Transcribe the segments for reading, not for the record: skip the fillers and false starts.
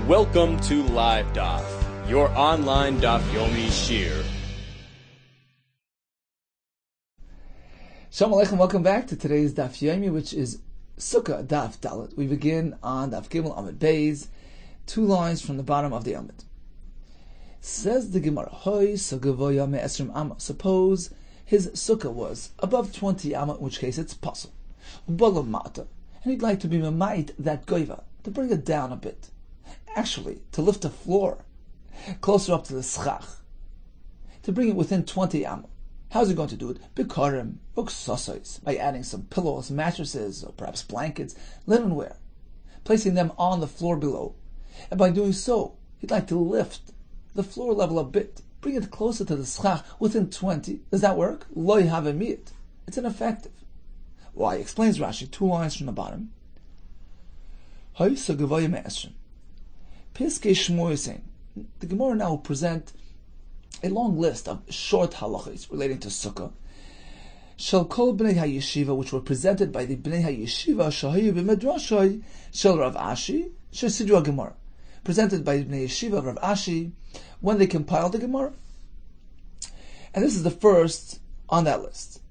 Welcome to Live Daf, your online Daf Yomi Shir. Shalom Aleichem, welcome back to today's Daf Yomi, which is SUKKAH Daf Dalet. We begin on Daf Gimel Amud Beis, 2 lines from the bottom of the Amud. Says the Gemara, Hoy Sugavoya Me'esrim Amma. Suppose his sukkah was above 20 Amma, in which case it's possible. Ubalamata, and he'd like to be mamait that goiva, to bring it down a bit. Actually, to lift the floor closer up to the SUKKAH, to bring it within 20 Amma. How's he going to do it? Bikarim, uksasos, by adding some pillows, mattresses, or perhaps blankets, linenware, placing them on the floor below. And by doing so, he'd like to lift the floor level a bit, bring it closer to the SUKKAH within 20. Does that work? Lo yhavemiyit. It's ineffective. Why? Explains Rashi, 2 lines from the bottom. Hoy sagavoy me'esrim. Piskei Shmuel is saying, the Gemara now will present a long list of short halachos relating to Sukkah. Shel kol bnei hayeshiva, which were presented by the bnei hayeshiva shahayu b'medrashay shel Rav Ashi shel Sidra Gemara, presented by the bnei yeshiva of Rav Ashi when they compiled the Gemara. And this is the first on that list.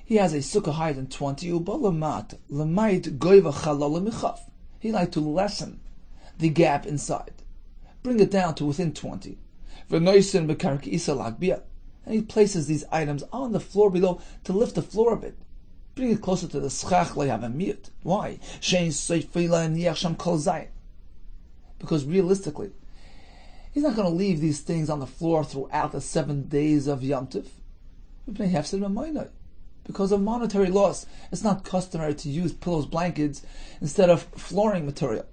He has a sukkah higher than 20. Ubalamat lemait goiva chalala michaf. He like to lessen the gap inside, bring it down to within 20. And he places these items on the floor below to lift the floor a bit, bring it closer to the SUKKAH. Why? Because realistically, he's not going to leave these things on the floor throughout the 7 days of Yom Tov. Because of monetary loss, it's not customary to use pillows, blankets instead of flooring material.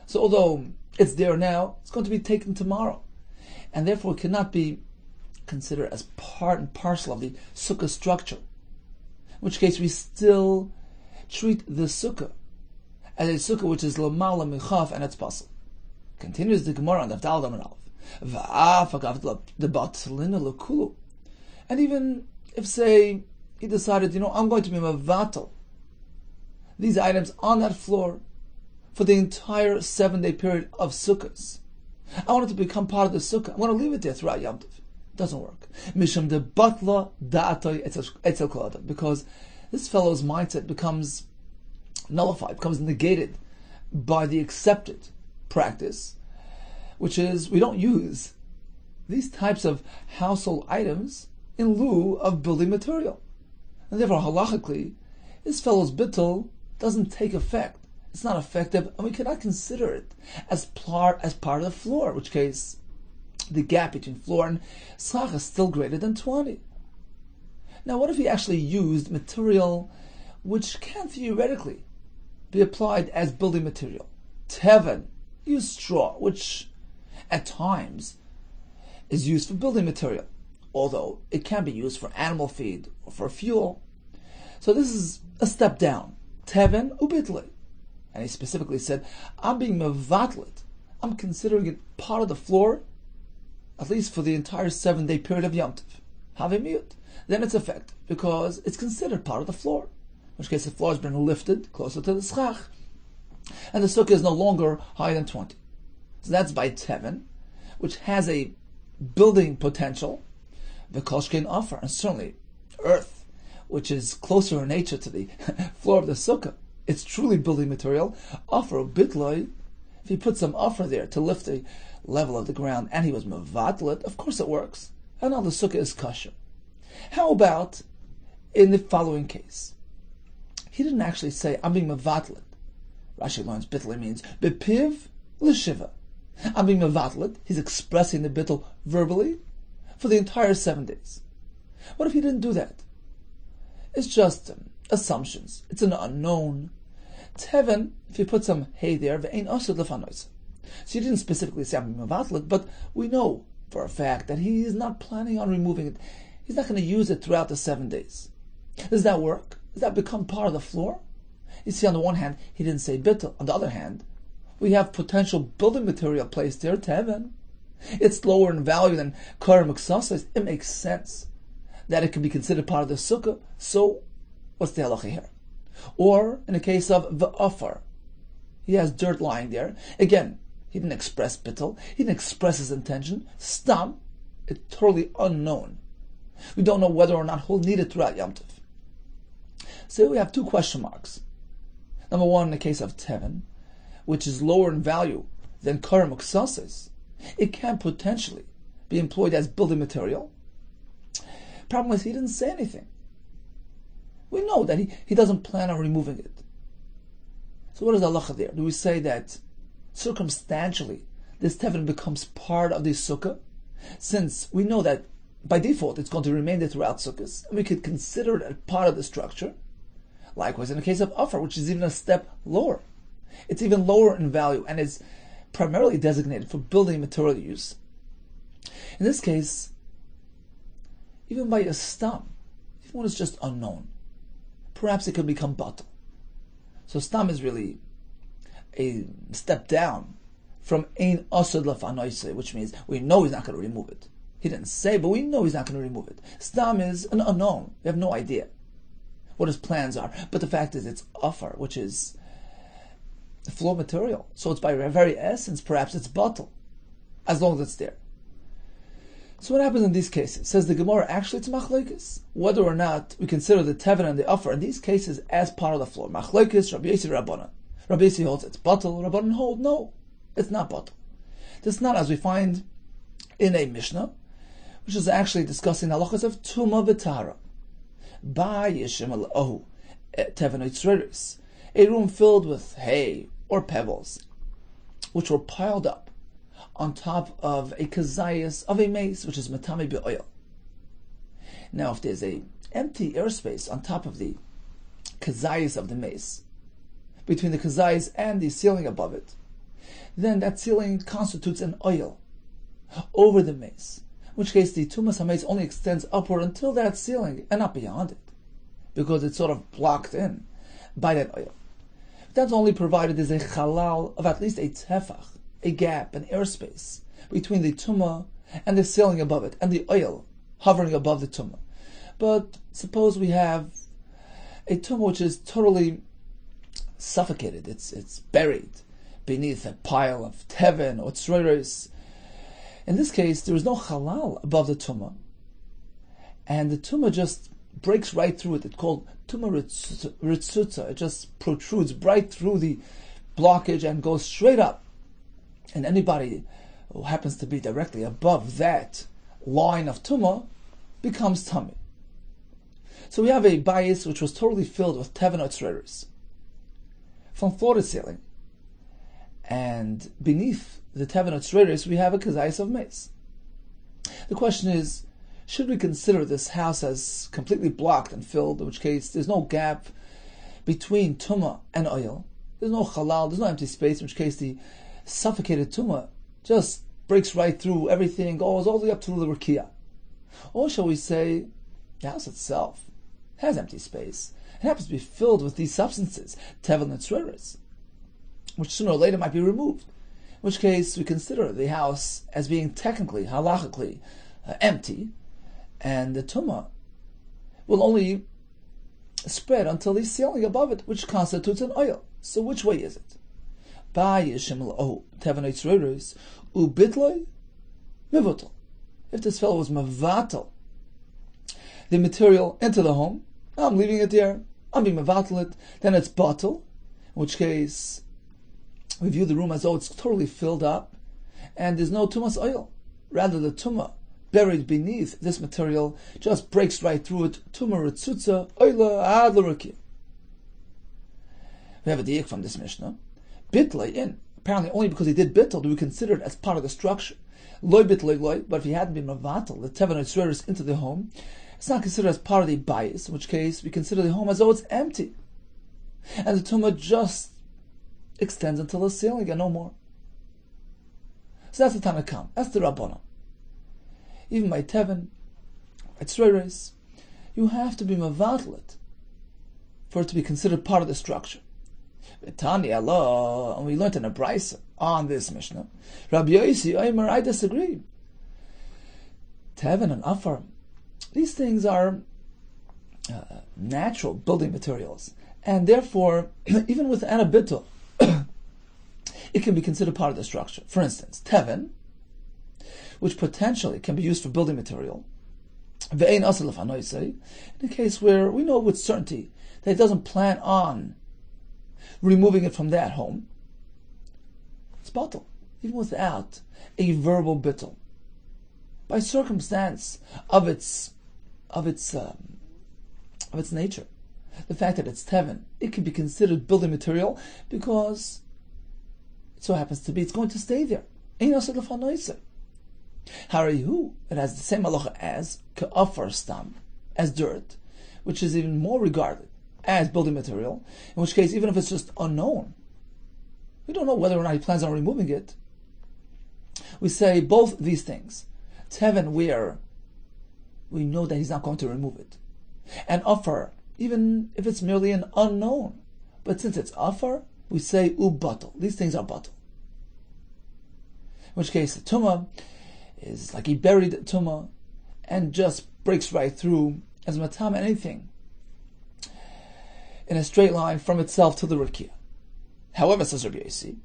So although it's there now, it's going to be taken tomorrow, and therefore it cannot be considered as part and parcel of the sukkah structure. In which case we still treat the sukkah as a sukkah which is l'mala michaf, and it's possible. Continues the Gemara on the Daf Dalet. And even if, say, he decided, I'm going to be mavatal these items on that floor for the entire 7-day period of sukkahs. I want it to become part of the sukkah. I want to leave it there throughout Yom Tov. It doesn't work. Mishum de batla da'atoy etzel kol adam, because this fellow's mindset becomes nullified, becomes negated by the accepted practice, which is we don't use these types of household items in lieu of building material. And therefore, halachically, this fellow's bittul doesn't take effect. It's not effective, and we cannot consider it as part of the floor, in which case the gap between floor and SUKKAH is still greater than 20. Now, what if he actually used material which can theoretically be applied as building material? Teven, use straw, which at times is used for building material, although it can be used for animal feed or for fuel. So this is a step down. Teven ubitle. And he specifically said, I'm being mevatlet. I'm considering it part of the floor, at least for the entire 7-day period of Yom Tov. Havimiyut. Then it's effective, because it's considered part of the floor. In which case the floor has been lifted closer to the SUKKAH, and the sukkah is no longer higher than 20. So that's by Teven, which has a building potential, the koshkein offer, and certainly earth, which is closer in nature to the floor of the sukkah. It's truly building material. Offer bitloi. If he put some offer there to lift the level of the ground, and he was mevatlet, of course it works. And now the sukkah is kosher. How about in the following case? He didn't actually say, I'm being mevatlet. Rashi learns bitloi means bepiv l'shiva. I'm being mevatlet. He's expressing the bittul verbally for the entire 7 days. What if he didn't do that? It's just assumptions. It's an unknown. Teven, if you put some hay there, ve'ein osed lefanois. So you didn't specifically say I'm mevatlet, but we know for a fact that he is not planning on removing it. He's not going to use it throughout the 7 days. Does that work? Does that become part of the floor? You see, on the one hand, he didn't say bittul. On the other hand, we have potential building material placed there, teven. It's lower in value than karim uksasais. It makes sense that it can be considered part of the sukkah. So, what's the halacha here? Or, in the case of the offer, he has dirt lying there. Again, He didn't express bittul. He didn't express his intention. Stam, it's totally unknown. We don't know whether or not he'll need it throughout Yom Tov. So we have two question marks. Number one, in the case of Tevin, which is lower in value than Karim Uksasis, it can potentially be employed as building material. Problem is, he didn't say anything. We know that he doesn't plan on removing it. So what is the halacha there? Do we say that circumstantially this Tevin becomes part of the sukkah, since we know that by default it's going to remain there throughout sukkahs, and we could consider it as part of the structure? Likewise, in the case of Afar, which is even a step lower, it's even lower in value and is primarily designated for building material use. In this case, even by a stam, even when it's just unknown, perhaps it could become batal. So stam is really a step down from ein asad lafanoise, which means we know he's not going to remove it. He didn't say, but we know he's not going to remove it. Stam is an unknown. We have no idea what his plans are. But the fact is, it's afar, which is the floor material. So it's by very essence, perhaps it's batal, as long as it's there. So what happens in these cases? Says the Gemara, actually it's machlokes, whether or not we consider the tevin and the afar in these cases as part of the floor. Machlokes, Rabbi Yossi, Rabbanan. Rabbi Yossi holds it's batal, Rabbanan hold no, it's not batal. This is not as we find in a Mishnah, which is actually discussing halachas of Tuma v'Tahara. Ba yishim al-ohu tevin oitzreris, a room filled with hay or pebbles, which were piled up on top of a kazayas of a mace, which is matami be'oil. Now, if there's a empty airspace on top of the kazayas of the mace, between the kazayas and the ceiling above it, then that ceiling constitutes an oil over the mace, in which case the tumas hamace only extends upward until that ceiling and not beyond it, because it's sort of blocked in by that oil. That's only provided there's a halal of at least a tefach, a gap, an airspace between the tumah and the ceiling above it, and the oil hovering above the tumah. But suppose we have a tumah which is totally suffocated, it's buried beneath a pile of tevin or tzroiros. In this case, there is no halal above the tumah, and the tumah just breaks right through it. It's called tumah ritzutza. It just protrudes right through the blockage and goes straight up. And anybody who happens to be directly above that line of tumah becomes tummy. So we have a bias which was totally filled with tevin or tzroiros from floor to ceiling, and beneath the tevin or tzroiros we have a kazayas of mace. The question is, should we consider this house as completely blocked and filled, in which case there's no gap between tumah and oil, there's no halal, there's no empty space, in which case the suffocated tumah just breaks right through everything, goes all the way up to the rakia? Or shall we say the house itself has empty space, it happens to be filled with these substances, tevin and tzroiros, which sooner or later might be removed, in which case we consider the house as being technically, halachically, empty, and the tumah will only spread until the ceiling above it, which constitutes an oil. So which way is it? If this fellow was mavatal the material into the home, I'm leaving it there, I'm being mavatal it, then it's batal, in which case we view the room as though it's totally filled up and there's no tumas oil. Rather, the tumah buried beneath this material just breaks right through it. Tumah ritzutza oila ad l'ruki. We have a diak from this Mishnah. Bitlay in. Apparently, only because he did bitl do we consider it as part of the structure. Loy bitlay loy, but if he hadn't been mavatal, the tevin tzroiros into the home, it's not considered as part of the bias, in which case we consider the home as though it's empty. And the tumah just extends until the ceiling and no more. So that's the Tanakam. That's the Rabbanan. Even by tevin, by tzroiros, you have to be mavatal it for it to be considered part of the structure. Tani Allah, and we learned in a brisa on this Mishnah. Rabbi Yossi, I disagree. Tevin and afar, these things are natural building materials, and therefore, even without a bittul, it can be considered part of the structure. For instance, teven, which potentially can be used for building material, in a case where we know with certainty that he doesn't plan on removing it from that home, it's batal, even without a verbal bittul. By circumstance of its nature, the fact that it's teven, it can be considered building material because it so happens to be it's going to stay there. Harihu, it has the same halacha as ka'afar stam, as dirt, which is even more regarded as building material, in which case, even if it's just unknown, we don't know whether or not he plans on removing it, we say both these things. Teven, where we know that he's not going to remove it, and afar, even if it's merely an unknown, but since it's afar, we say ubatal. These things are batal. In which case, the tumah is like he buried tumah and just breaks right through as matam anything in a straight line from itself to the rikia. However, says Rabbi Yossi,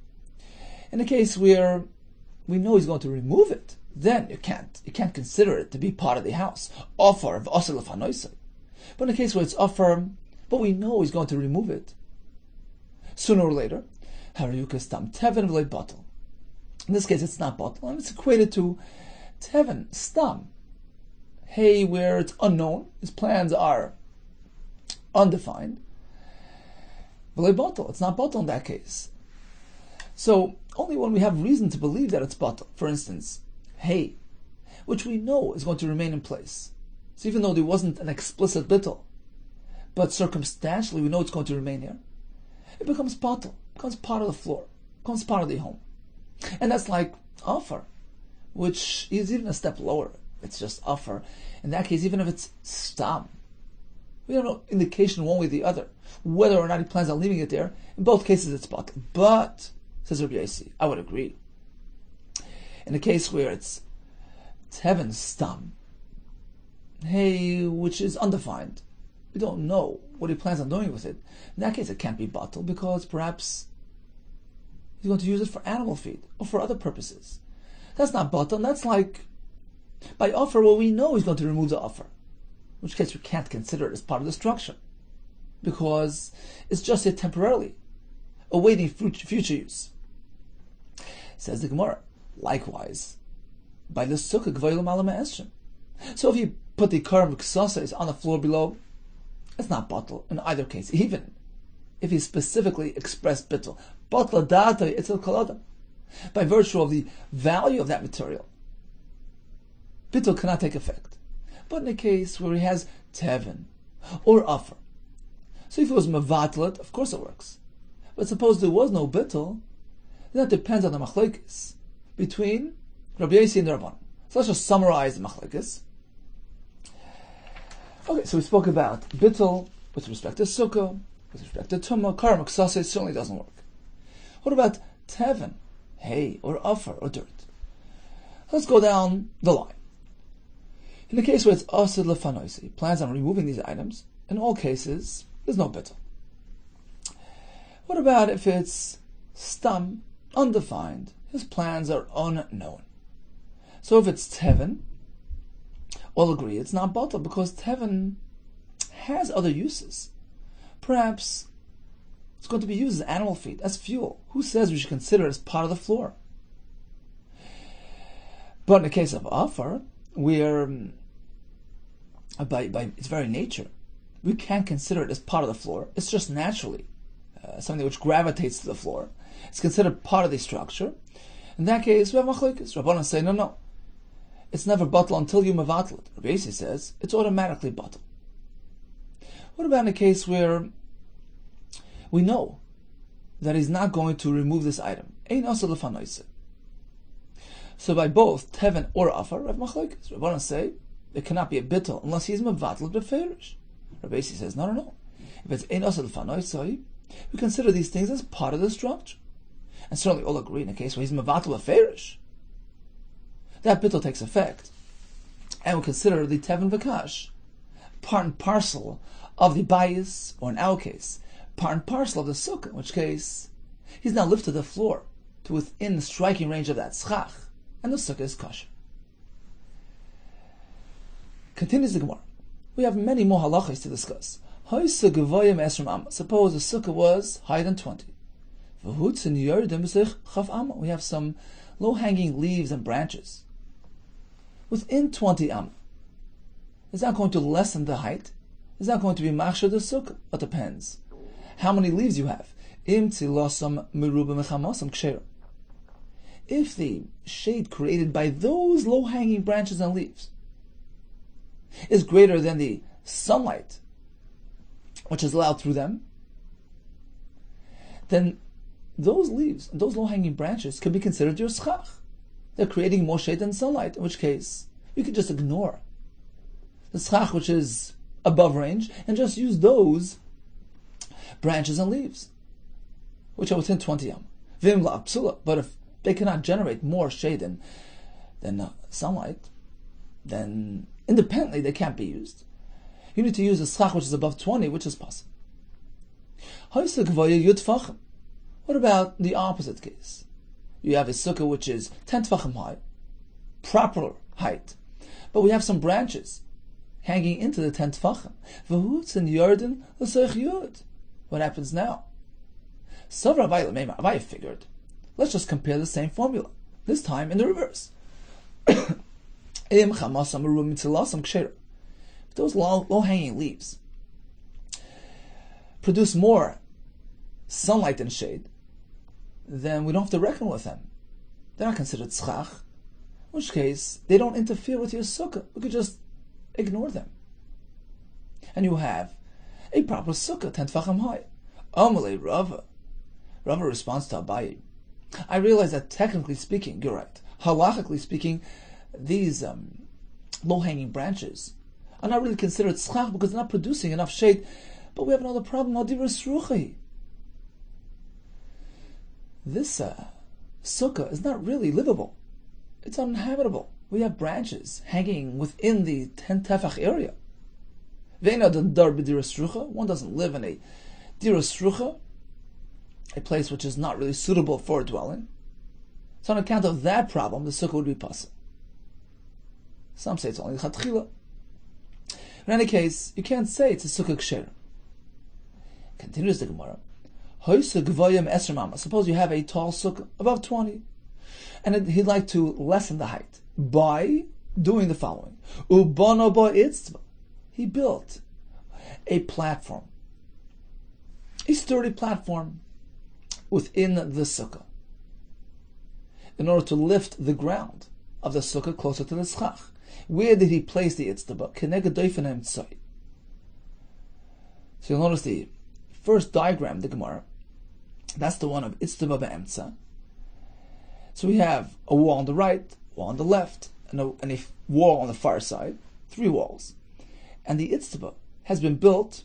in a case where we know he's going to remove it, then you can't consider it to be part of the house. Offer of asr l'fanoisei. But in a case where it's offer, but we know he's going to remove it, sooner or later, hariyuka stam teven v'lei batal. In this case, it's not batal, and it's equated to teven stam. Hey, where it's unknown, his plans are undefined. V'lei batal, it's not batal in that case. So only when we have reason to believe that it's batal, for instance, hey, which we know is going to remain in place. So even though there wasn't an explicit bittul, but circumstantially we know it's going to remain here, it becomes batal, becomes part of the floor, becomes part of the home. And that's like offer, which is even a step lower. It's just offer. In that case, even if it's stam, we have no indication one way or the other whether or not he plans on leaving it there. In both cases, it's batal. But, says Rabbi Yossi, I would agree. In a case where it's teven stam, hey, which is undefined, we don't know what he plans on doing with it. In that case, it can't be batal because perhaps he's going to use it for animal feed or for other purposes. That's not batal. That's like by offer, well, we know he's going to remove the offer, in which case we can't consider it as part of the structure because it's just here temporarily, awaiting future use. Says the Gemara. Likewise, by the sukkah gvoilam ala ma'esrim. So if you put the karam k'sasais on the floor below, it's not batal in either case, even if he specifically expressed bittul. Batla data itzil kol adam. By virtue of the value of that material, bittul cannot take effect. But in a case where he has teven or offer, so if it was mevatlet, of course it works. But suppose there was no bittul, then that depends on the machlekes between Rabbi Yossi and the Rabban. So let's just summarize the machlekes. Okay, so we spoke about bittul with respect to sukkah, with respect to tumah, karam ksaseh certainly doesn't work. What about teven, hay, or offer, or dirt? Let's go down the line. In the case where it's asr l'fanoisei, he plans on removing these items, in all cases, there's no bittul. What about if it's stam, undefined, his plans are unknown? So if it's teven, all agree it's not batal because teven has other uses. Perhaps it's going to be used as animal feed, as fuel. Who says we should consider it as part of the floor? But in the case of offer, where by its very nature, we can't consider it as part of the floor. It's just naturally something which gravitates to the floor. It's considered part of the structure. In that case, we have machlokes. Rabbanan say, no. It's never batal until you mevatl it. Rabbi Yossi says, it's automatically batal. What about in a case where we know that he's not going to remove this item? Ein asr l'fanoisei. So by both teven or afar, Rav machlokes. Rabbanan say, it cannot be a bittul unless he's mevatl beferish. Rabbi Yossi says, no. If it's ein asr l'fanoisei, we consider these things as part of the structure. And certainly all agree in a case where he's mevatl beferish, that bittul takes effect. And we consider the teven v'kash part and parcel of the bayis, or in our case, part and parcel of the sukkah, in which case he's now lifted the floor to within striking range of that schach, and the sukkah is kosher. Continues the Gemara. We have many more halachas to discuss. Suppose the sukkah was higher than 20. We have some low-hanging leaves and branches within 20 am. Is that going to lessen the height? Is that going to be machshir the sukkah? It depends how many leaves you have. If the shade created by those low-hanging branches and leaves is greater than the sunlight which is allowed through them, then those leaves, those low-hanging branches, can be considered your schach. They're creating more shade than sunlight, in which case you could just ignore the schach which is above range and just use those branches and leaves which are within 20 am. But if they cannot generate more shade than sunlight, then independently they can't be used. You need to use a schach which is above 20, which is possible. What about the opposite case? You have a sukkah which is 10 tfachim high, proper height, but we have some branches hanging into the 10 tfachim. What happens now? Rabbi figured, let's just compare the same formula, this time in the reverse. Those low-hanging leaves produce more sunlight and shade, then we don't have to reckon with them. They're not considered schach, in which case they don't interfere with your sukkah. We could just ignore them. And you have a proper sukkah, 10 tfachim high. Amalei Rava. Rava responds to Abaye, I realize that technically speaking, you're right. Halachically speaking, these low-hanging branches are not really considered schach because they're not producing enough shade. But we have another problem. This sukkah is not really livable. It's uninhabitable. We have branches hanging within the 10 tefach area. One doesn't live in a dirasrucha, a place which is not really suitable for a dwelling. So on account of that problem, the sukkah would be possible. Some say it's only chatchila. In any case, you can't say it's a sukkah ksher. Continues the Gemara. Suppose you have a tall sukkah, above 20, and he'd like to lessen the height by doing the following. He built a platform, a sturdy platform within the sukkah, in order to lift the ground of the sukkah closer to the schach. Where did he place the itztaba? So you'll notice the first diagram, the Gemara, that's the one of itztaba be'emtza. So we have a wall on the right, wall on the left, and a wall on the far side, 3 walls. And the itztaba has been built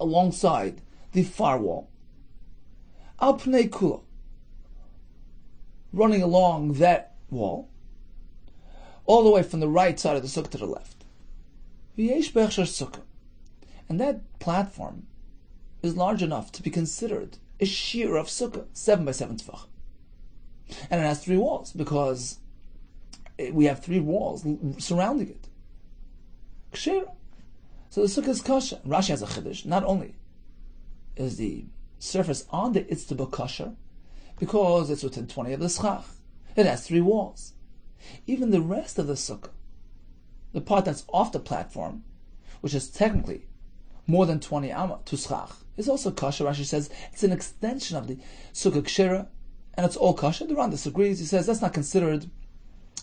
alongside the far wall, al pnei kula, running along that wall, all the way from the right side of the sukkah to the left. And that platform is large enough to be considered a shear of sukkah, 7 by 7 tefach. And it has 3 walls, because we have 3 walls surrounding it. Ksher. So the sukkah is kosher. Rashi has a chiddush. Not only is the surface on the itztaba kosher, because it's within 20 of the schach, it has 3 walls. Even the rest of the sukkah, the part that's off the platform, which is technically more than 20 amma to schach, is also kosher. Rashi says it's an extension of the sukkah kshera, and it's all kosher. The Ran disagrees. He says that's not considered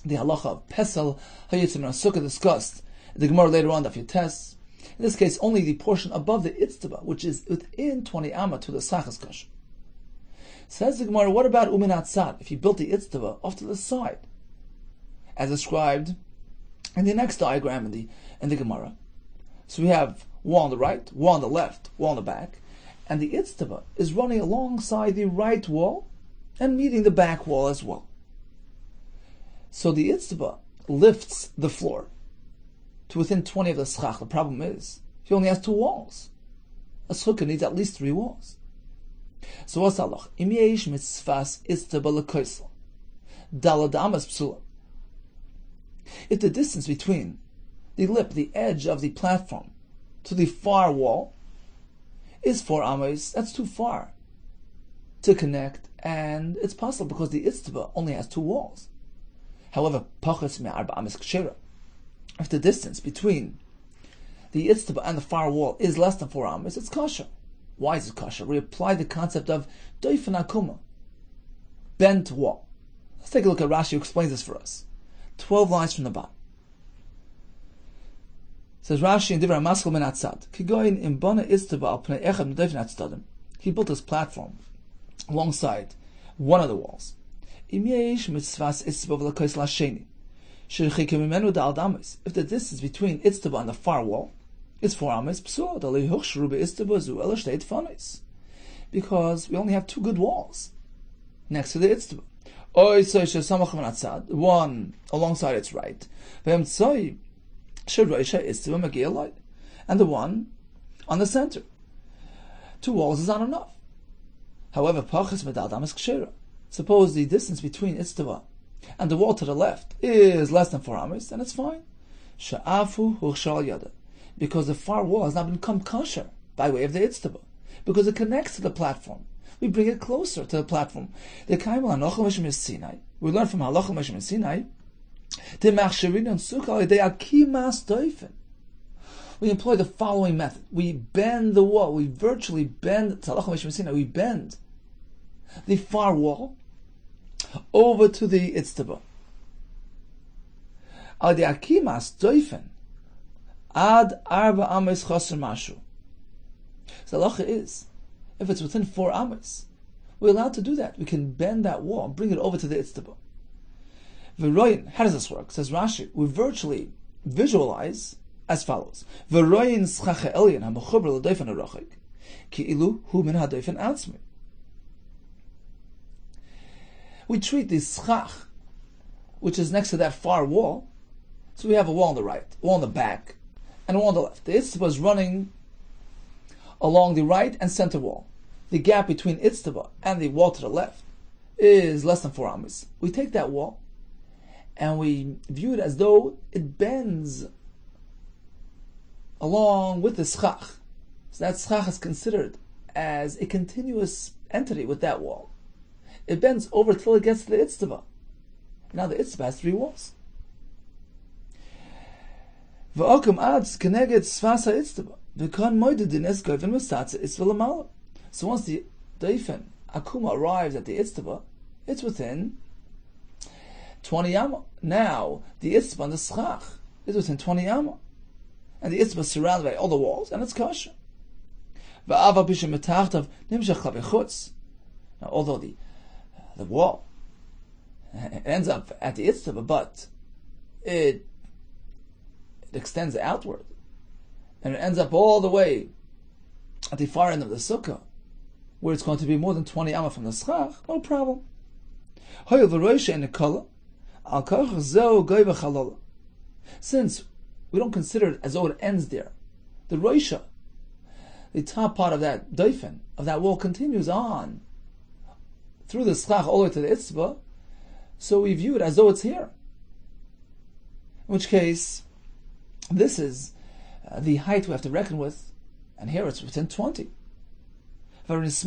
the halacha of pesel hayitzim in sukkah discussed in the Gemara later on, Daf Yotes. In this case, only the portion above the itztaba, which is within 20 amma to the schach, is kosher. Says the Gemara, what about uminat sad? If you built the itztaba off to the side, as described in the next diagram in the Gemara. So we have wall on the right, wall on the left, wall on the back, and the itztaba is running alongside the right wall and meeting the back wall as well. So the itztaba lifts the floor to within 20 of the schach. The problem is, he only has 2 walls. A sukkah needs at least 3 walls. So what's halach? Im yesh mitzvas itztaba lekoisel dalad amas psula. If the distance between the lip, the edge of the platform, to the far wall is 4 amos, that's too far to connect, and it's possible because the itztaba only has 2 walls. However, pachas me'arba amos kshera. If the distance between the itztaba and the far wall is less than 4 amos, it's kosher. Why is it kosher? We apply the concept of doifen akuma, bent wall. Let's take a look at Rashi, who explains this for us. 12 lines from the bottom. Says Rashi in Divrei Maskal min Atzad, Kigoyin im bana itztaba al pnei echad doifen atzadim. He built his platform alongside one of the walls. Im yesh mitzvas itztaba v'lekoisel hasheni, sherichike mimenu da'al damis. If the distance between itztaba and the far wall is 4 amos, psul dalei hochshru be'itztaba zu ela shtei tfanis, because we only have 2 good walls next to the itztaba. Oy so shesamach min atzad, one alongside its right, ve'emtzoi shirosha itztaba magiya light, and the one on the center. 2 walls is not enough. However, pachas medal damas kshera. Suppose the distance between itztaba and the wall to the left is less than 4 amos, then it's fine. Sha'afu huchshal yada, because the far wall has not become kosher by way of the itztaba, because it connects to the platform. We bring it closer to the platform. The kaimel hanochel meshim Sinai. We learn from halochel meshim Sinai. The machsherin and SUKKAH they akimas doifen. We employ the following method. We bend the wall. We virtually bend halochel meshim Sinai. We bend the far wall over to the itztaba. Al the akimas doifen ad arba amos chaser mashu. So the halacha is, if it's within 4 amos, we're allowed to do that. We can bend that wall and bring it over to the itztaba. V'royin, how does this work? Says Rashi, we virtually visualize as follows. V'royin SUKKAH elyon ha'mechuber l'doifen ha'rochik ki'ilu hu min ha'doifen atzmi. We treat the SUKKAH, which is next to that far wall, so we have a wall on the right, a wall on the back, and a wall on the left. The itztaba is running along the right and center wall. The gap between itztaba and the wall to the left is less than 4 amos. We take that wall and we view it as though it bends along with the SUKKAH. So that SUKKAH is considered as a continuous entity with that wall. It bends over till it gets to the itztaba. Now the itztaba has 3 walls. V'okum adz keneged svas ha'Itztaba. So once the doifen akuma arrives at the itztaba, it's within 20 amma. Now the itztaba and the SUKKAH is within 20 amma, and the itztaba is surrounded by all the walls, and it's kosher. Now, although the wall ends up at the itztaba, but it extends outward, and it ends up all the way at the far end of the sukkah, where it's going to be more than 20 amma from the SUKKAH, no problem. Since we don't consider it as though it ends there, the roisha, the top part of that doifen, of that wall, continues on through the SUKKAH all the way to the itztaba, so we view it as though it's here. In which case, this is the height we have to reckon with, and here it's within 20. And since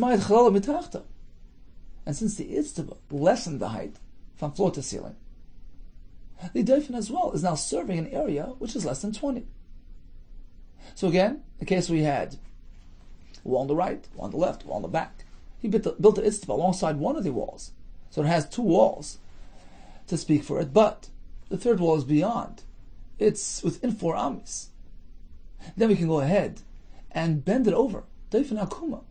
the itztaba lessened the height from floor to ceiling, the doifen as well is now serving an area which is less than 20. So again, in case we had a wall on the right, wall on the left, wall on the back, he built the itztaba alongside one of the walls, so it has 2 walls to speak for it, but the 3rd wall is beyond. It's within 4 amos. Then we can go ahead and bend it over. Doifen akuma.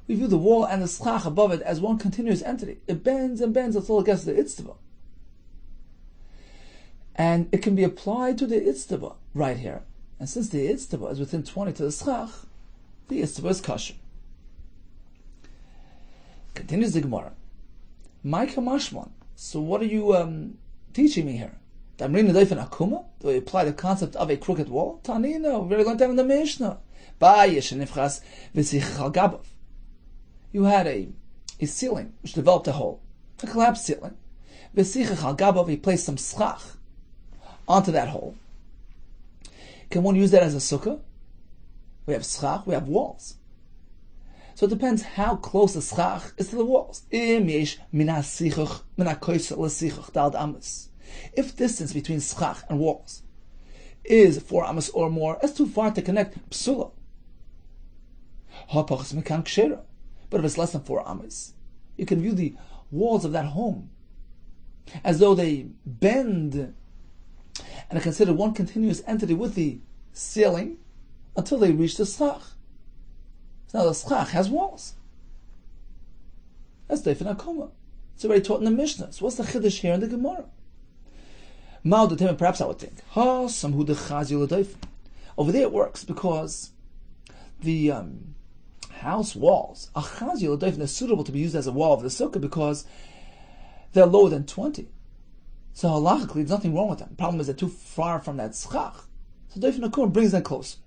We view the wall and the SUKKAH above it as one continuous entity. It bends and bends until it gets to the itztaba. And it can be applied to the itztaba right here. And since the itztaba is within 20 to the SUKKAH, the itztaba is kosher. Continues the Gemara. Maika mashman. So what are you teaching me here? Do we apply the concept of a crooked wall? Tanina, we learned that in the Mishnah. you had a ceiling which developed a hole, a collapsed ceiling. V'sichach al gabav, he placed some SUKKAH onto that hole. Can one use that as a sukkah? We have SUKKAH, we have walls. So it depends how close the SUKKAH is to the walls. If distance between SUKKAH and walls is 4 amos or more, that's too far to connect psula. But if it's less than 4 amos, you can view the walls of that home as though they bend and are considered one continuous entity with the ceiling until they reach the SUKKAH. So now the SUKKAH has walls. That's Deifin Akuma. It's already taught in the Mishnah. So what's the Chiddush here in the Gemara? Perhaps I would think, over there it works because the house walls, they're suitable to be used as a wall of the sukkah because they're lower than 20. So halachically, there's nothing wrong with them. The problem is they're too far from that SUKKAH. So Deifin Akuma brings them closer.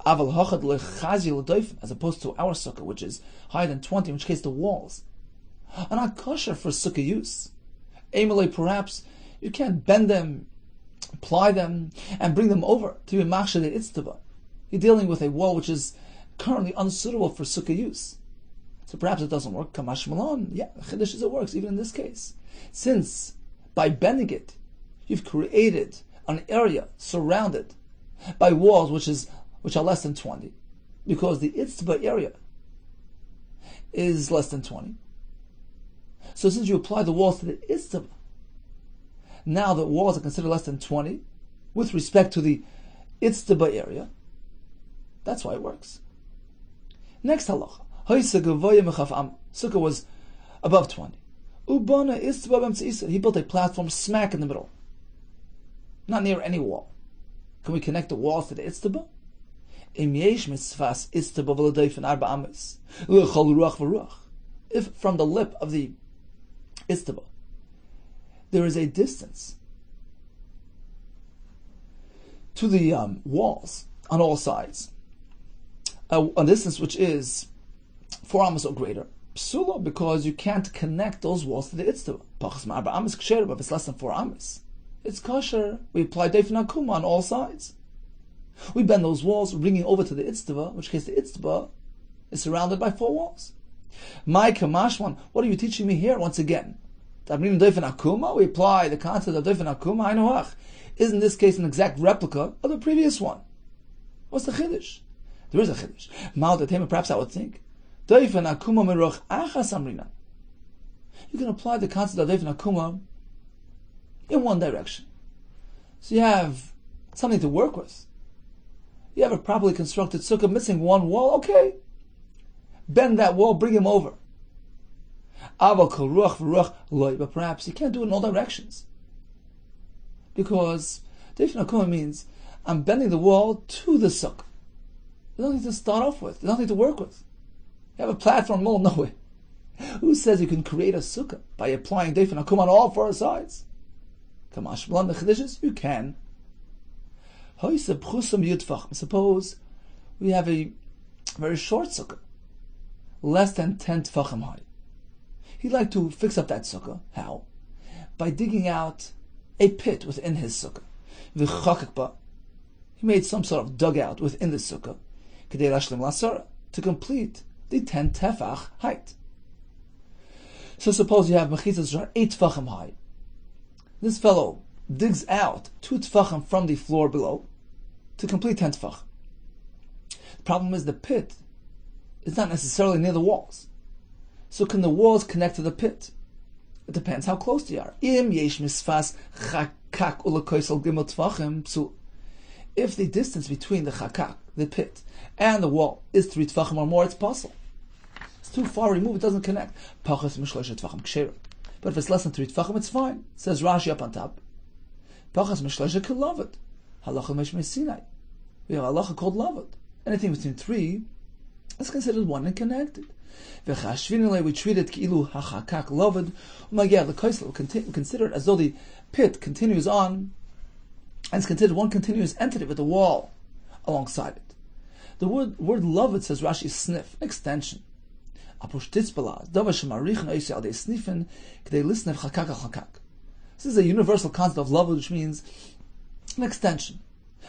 As opposed to our sukkah, which is higher than 20, in which case the walls are not kosher for sukkah use. Perhaps you can't bend them, apply them, and bring them over to be machshir the itztaba. You're dealing with a wall which is currently unsuitable for sukkah use. So perhaps it doesn't work. Kamash Malon. Yeah, the Chiddush is it works, even in this case. Since by bending it, you've created an area surrounded by walls which are less than 20, because the itztaba area is less than 20. So since you apply the walls to the itztaba, now the walls are considered less than 20 with respect to the itztaba area. That's why it works. Next halacha. Sukkah was above 20. He built a platform smack in the middle, not near any wall. Can we connect the walls to the itztaba? If from the lip of the itztaba there is a distance to the walls on all sides, a distance which is 4 amos or greater, psula, because you can't connect those walls to the itztaba. If it's less than 4 amos, it's kosher. We apply Deifin Akuma on all sides. We bend those walls, bringing over to the itztaba, in which case the itztaba is surrounded by 4 walls. My Kamashwan, what are you teaching me here once again? Tabrim Deifin Akuma, we apply the concept of Deifin Akuma, Ainoach. Isn't this case an exact replica of the previous one? What's the Chiddush? There is a Chiddush. Perhaps I would think, Deifin Akuma Meroch Achas Amrina. You can apply the concept of Deifin Akuma in one direction. So you have something to work with. You have a properly constructed sukkah missing one wall, okay. Bend that wall, bring him over. But perhaps you can't do it in all directions. Because Deifin Akuma means I'm bending the wall to the sukkah. There's nothing to start off with. There's nothing to work with. You have a platform in the middle of nowhere. Who says you can create a sukkah by applying Deifin Akuma on all 4 sides? Kamash Blan the Chiddush, you can. Suppose we have a very short sukkah, less than 10 tfachim high. He'd like to fix up that sukkah. How? By digging out a pit within his sukkah. He made some sort of dugout within the sukkah to complete the 10 tefach height. So suppose you have mechitzas which are 8 tfachim high. This fellow digs out 2 tfachim from the floor below to complete 10 tfachim. The problem is the pit is not necessarily near the walls. So can the walls connect to the pit? It depends how close they are. If the distance between the chakak, the pit, and the wall is 3 tfachim or more, it's possible. It's too far removed, it doesn't connect. But if it's less than 3 tfachim, it's fine. It says Rashi up on top. We have a halacha called lavud. Anything between 3 is considered one and connected. We treat it ki'ilu hachakak lavud. The Kessler will consider it as though the pit continues on and is considered one continuous entity with the wall alongside it. The word lavud, says Rashi, sniff, an extension This is a universal concept of love, which means an extension,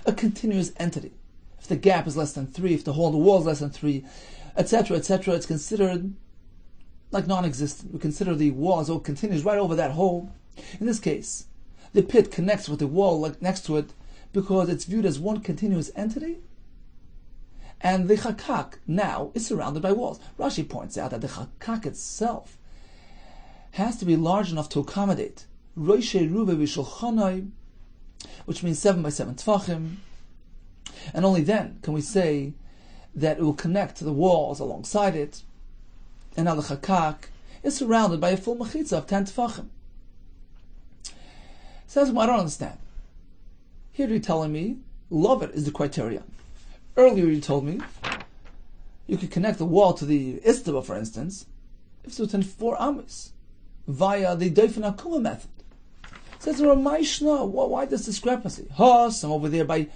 a continuous entity. If the gap is less than 3, if the hole in the wall is less than 3, etc., etc., it's considered like non-existent. We consider the wall as though it continues right over that hole. In this case, the pit connects with the wall like next to it because it's viewed as one continuous entity, and the chakak now is surrounded by walls. Rashi points out that the chakak itself has to be large enough to accommodate Roshei Ruve V'Shulchanai, which means 7 by 7 tfachim, and only then can we say that it will connect to the walls alongside it. And now the chakak is surrounded by a full mechitza of 10 tfachim. Says, well, I don't understand. Here you're telling me love it is the criteria. Earlier you told me you could connect the wall to the istaba, for instance, if it's within 4 amis via the Dofen Akuma method. Says the Ramashna, why this discrepancy? Some over there by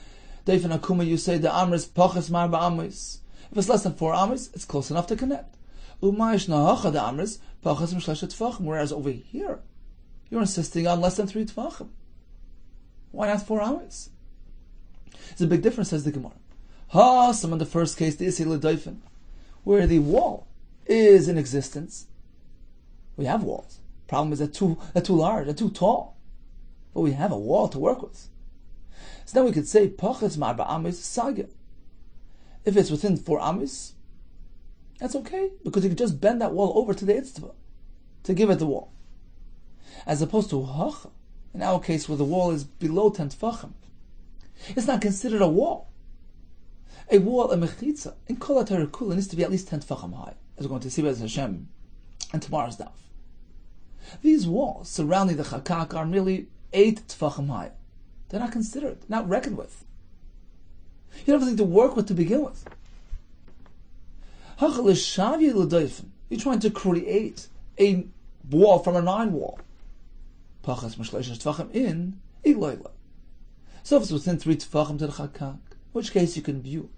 Dofen Akuma you say the amris pachas marba amis. If it's less than 4 amis, it's close enough to connect. Umayishna hacha the amris pachas mishlashet tfachim. Whereas over here, you're insisting on less than 3 tfachim. Why not 4 amis? It's a big difference, says the Gemara. Some in the first case, the Isay L'Dofen, where the wall is in existence. We have walls. Problem is they're too large, they're too tall. But we have a wall to work with. So then we could say, Pachetz Marba Amis Saga. If it's within 4 amis, that's okay, because you can just bend that wall over to the Itztva to give it the wall. As opposed to Hacha, in our case where the wall is below 10 tfachim. It's not considered a wall. A wall, a mechitza, in Kol HaTorah Kula needs to be at least 10 tfachim high, as we're going to see by Hashem in tomorrow's daf. These walls surrounding the chakak are merely 8 tfachim high. They're not considered, not reckoned with. You have nothing to work with to begin with. You're trying to create a wall from a 9 wall. Pachas mishleishes tfachim in iloila. So if it's within 3 tfachim to the chakak, in which case you can view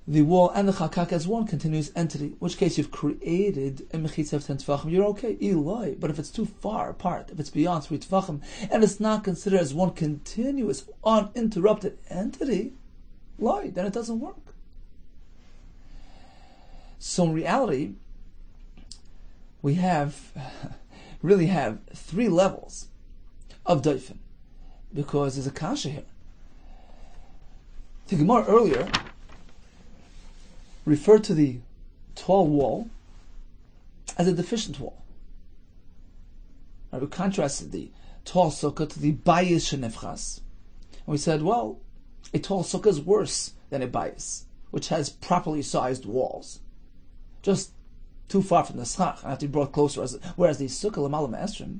the wall and the chakak as one continuous entity, in which case you've created a mechitza of 10 tfachim, you're okay, iloi. But if it's too far apart, if it's beyond 3 tfachim, and it's not considered as one continuous, uninterrupted entity, loi, then it doesn't work. So in reality, we really have 3 levels of dofen, because there's a kasha here. The Gemara earlier referred to the tall wall as a deficient wall. Right, we contrasted the tall sukkah to the bayis shenefchas. And we said, well, a tall sukkah is worse than a bayis, which has properly sized walls. Just too far from the schach, and have to be brought closer. Whereas the sukkah l'malam esrim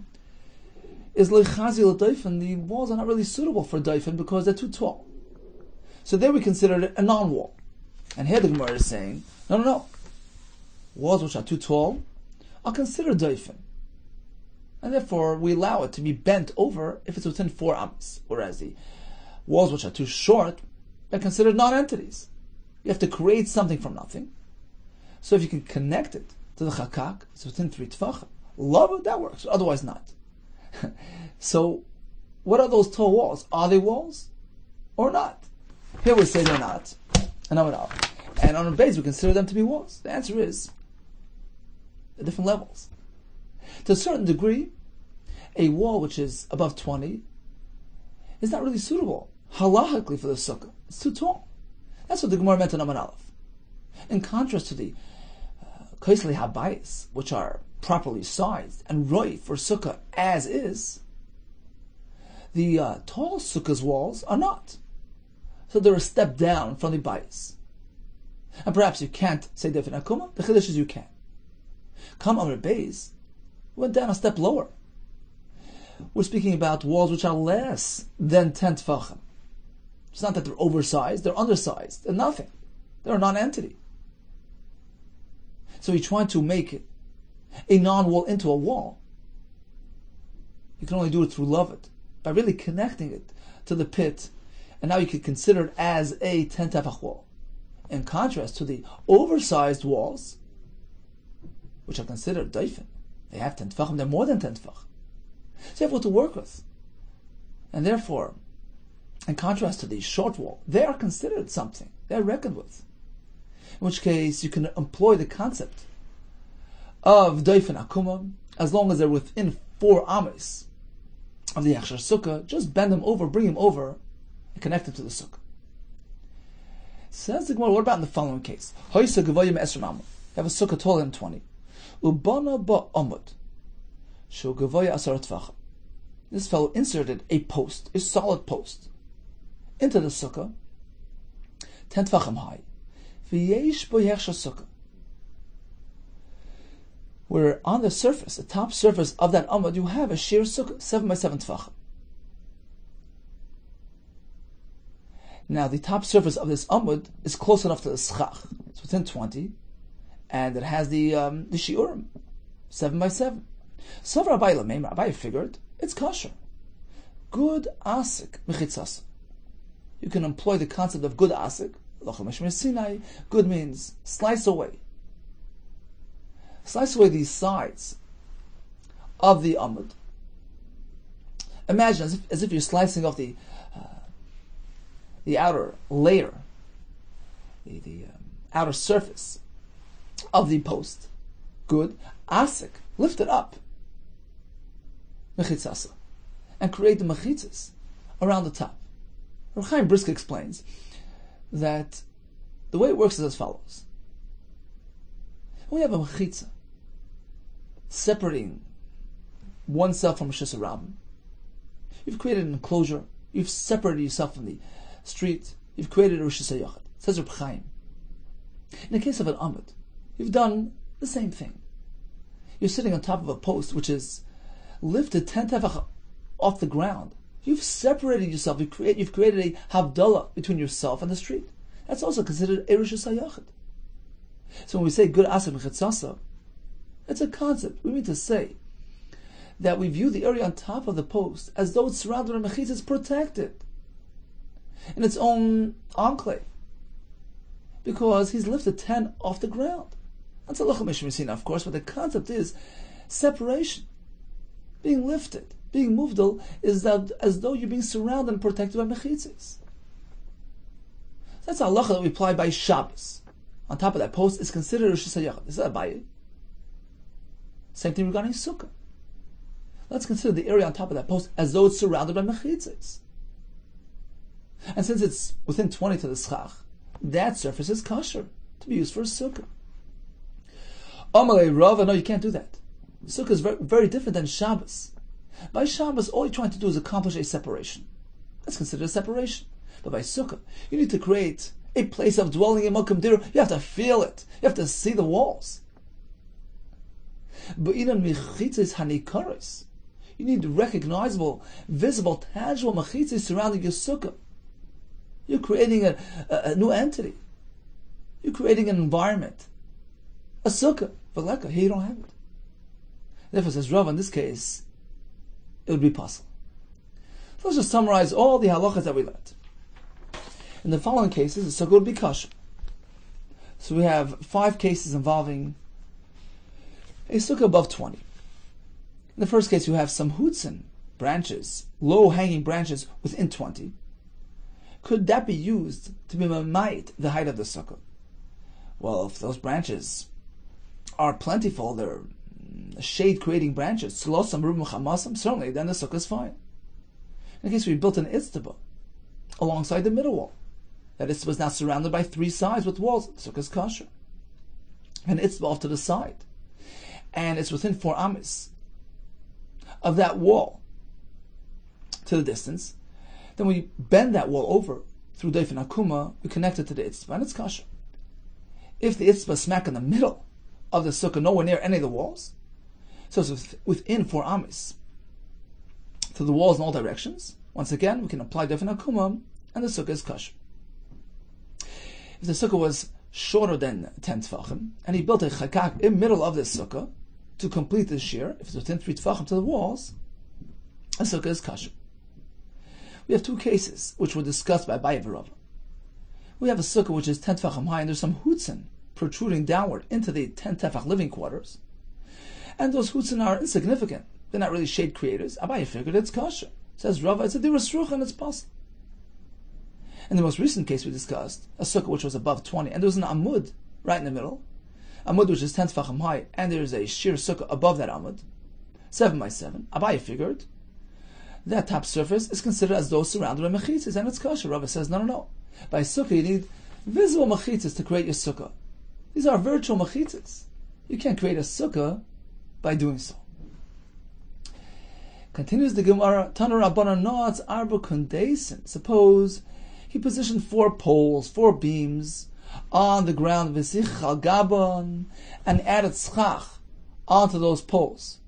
is lechazi l'doifen. The walls are not really suitable for doifen because they're too tall. So there we considered it a non-wall. And here the Gemara is saying, no. Walls which are too tall are considered doifen. And therefore we allow it to be bent over if it's within 4 ams. Whereas the walls which are too short are considered non-entities. You have to create something from nothing. So if you can connect it to the chakak, it's within 3 tfachim. Love it, that works. Otherwise not. So what are those tall walls? Are they walls or not? Here we say they're not. And on a base we consider them to be walls. The answer is at different levels. To a certain degree, a wall which is above 20 is not really suitable halachically for the sukkah. It's too tall. That's what the Gemara meant in Amar Aleph. In contrast to the kaisli habayis, which are properly sized and right for sukkah as is, the tall sukkah's walls are not. So they're a step down from the bayis. And perhaps you can't say Dofen Akuma. The chiddush is you can. Come on the base, went down a step lower. We're speaking about walls which are less than 10 tfachim. It's not that they're oversized, they're undersized. They're nothing. They're a non-entity. So you're trying to make a non-wall into a wall. You can only do it through Lovit, by really connecting it to the pit, and now you can consider it as a 10 tefach wall. In contrast to the oversized walls, which are considered doifen, they have 10 tefachim, they're more than 10 tefachim. So you have what to work with. And therefore, in contrast to the short wall, they are considered something. They are reckoned with. In which case, you can employ the concept of doifen akuma, as long as they're within 4 ames of the Yachshar Sukkah, just bend them over, bring them over, and connect them to the Sukkah. Says the Gemara, what about in the following case? You have a Sukkah taller than 20. Ubana ba amud. Shu gavoya asar tefachim. This fellow inserted a post, a solid post, into the Sukkah, 10 tefachim high. V'yesh bo Yachshar Sukkah. Where on the surface, the top surface of that amud, you have a sheer sukkah, 7 by 7 tefachim. Now, the top surface of this amud is close enough to the SUKKAH. It's within 20, and it has the shiurim, 7 by 7. So Rabbi figured it's kosher. Good asik mechitzas. You can employ the concept of good asik. Good means slice away. Slice away these sides of the amud. Imagine as if you're slicing off the outer layer, the outer surface of the post. Good. Asik. Lift it up. Mechitzasa. And create the mechitzas around the top. Rav Chaim Brisker explains that the way it works is as follows. We have a mechitza separating oneself from Rishus Rabbim. You've created an enclosure. You've separated yourself from the street. You've created a Rishus HaYachad. Says Reb Chaim. In the case of an amud, you've done the same thing. You're sitting on top of a post which is lifted 10 tefach off the ground. You've separated yourself. You've created a havdalah between yourself and the street. That's also considered a Rishus HaYachad. So when we say good asik mechitzasa, it's a concept. We mean to say that we view the area on top of the post as though it's surrounded by mechitzas, it's protected in its own enclave, because he's lifted 10 off the ground. That's a lochel mishmesina, of course, but the concept is separation. Being lifted, being muvdal, is that as though you're being surrounded and protected by mechitzas. That's a halacha that we apply by Shabbos. On top of that post is considered Rishus HaYachad. This is Abaye. Same thing regarding Sukkah. Let's consider the area on top of that post as though it's surrounded by mechitzas. And since it's within 20 to the SUKKAH, that surface is kosher to be used for a Sukkah. Amalei Rava, no, you can't do that. Sukkah is very, very different than Shabbos. By Shabbos, all you're trying to do is accomplish a separation. That's considered a separation. But by Sukkah, you need to create a place of dwelling in Malkum Dir. You have to feel it. You have to see the walls. But in mechitzas hanikaris, you need recognizable, visible, tangible mechitzas surrounding your Sukkah. You're creating a new entity. You're creating an environment. A Sukkah. Veleka, here you don't have it. Therefore, says Rav, in this case, it would be possible. So let's just summarize all the halachas that we learned. In the following cases, the Sukkah would be kosher. So we have 5 cases involving a Sukkah above 20. In the first case, you have some hutzin, branches, low-hanging branches within 20. Could that be used to be mamayit the height of the Sukkah? Well, if those branches are plentiful, they're shade-creating branches, certainly then the Sukkah is fine. In the case we built an itztaba alongside the middle wall, that itztaba was now surrounded by 3 sides with walls, the Sukkah is kosher. And itztaba off to the side, and it's within 4 amis of that wall to the distance, then we bend that wall over through doifen akuma, we connect it to the itztaba, and it's kosher. If the itztaba is smack in the middle of the Sukkah, nowhere near any of the walls, so it's within 4 amis to the walls in all directions, once again, we can apply doifen akuma, and the Sukkah is kosher. If the Sukkah was shorter than 10 tefachim, and he built a chakak in the middle of this Sukkah to complete the shear, if it's within 3 tefachim to the walls, the Sukkah is kosher. We have 2 cases which were discussed by Abaye and Rava. We have a Sukkah which is 10 tefachim high, and there's some hutzin protruding downward into the 10 tefach living quarters. and those chutzin are insignificant. They're not really shade creators. Abaye figured it's kosher. Says Rava, it's a divrei shrucha and it's possible. In the most recent case we discussed, a sukkah which was above 20, and there was an amud right in the middle, amud which is 10 tefachim high, and there's a sheer sukkah above that amud, 7 by 7. Abaye figured that top surface is considered as though surrounded by mechitzas, and it's kosher. Rava says, no. By sukkah you need visible mechitzas to create your sukkah. These are virtual mechitzas. You can't create a sukkah by doing so. Continues the Gemara, Tana Rabbana Noatz Arba Kundesin. Suppose he positioned 4 poles, 4 beams on the ground, V'sich al Gabon, and added SUKKAH onto those poles.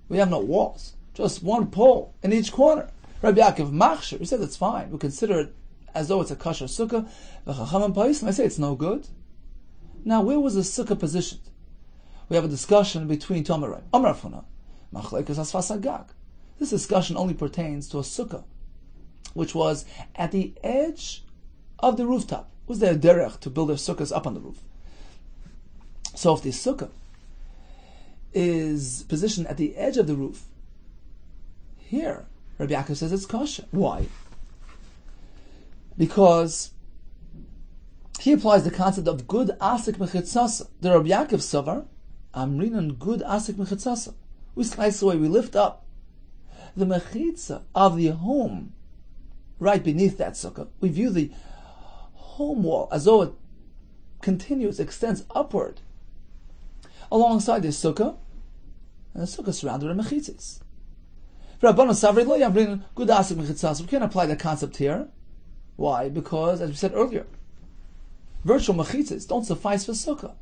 We have no walls, just 1 pole in each corner. Rabbi Yaakov Machshir, he said it's fine. We consider it as though it's a kosher sukkah. I say it's no good. Now, where was the sukkah positioned? We have a discussion between Tomarai. Amar Funa, Machlekes Asfas Agag. This discussion only pertains to a sukkah, which was at the edge of the rooftop. Was there a derech to build their sukkahs up on the roof? So if the sukkah is positioned at the edge of the roof, here, Rabbi Yaakov says it's kosher. Why? Because he applies the concept of good asik mechitzasa. The Rabbi Yaakov savar, amrinan good asik mechitzasa. We slice away, we lift up the mechitza of the home right beneath that sukkah. We view the home wall as though it continues, extends upward alongside the sukkah, and the sukkah surrounded by mechitzas. We can't apply that concept here. Why? Because, as we said earlier, virtual mechitzas don't suffice for sukkah.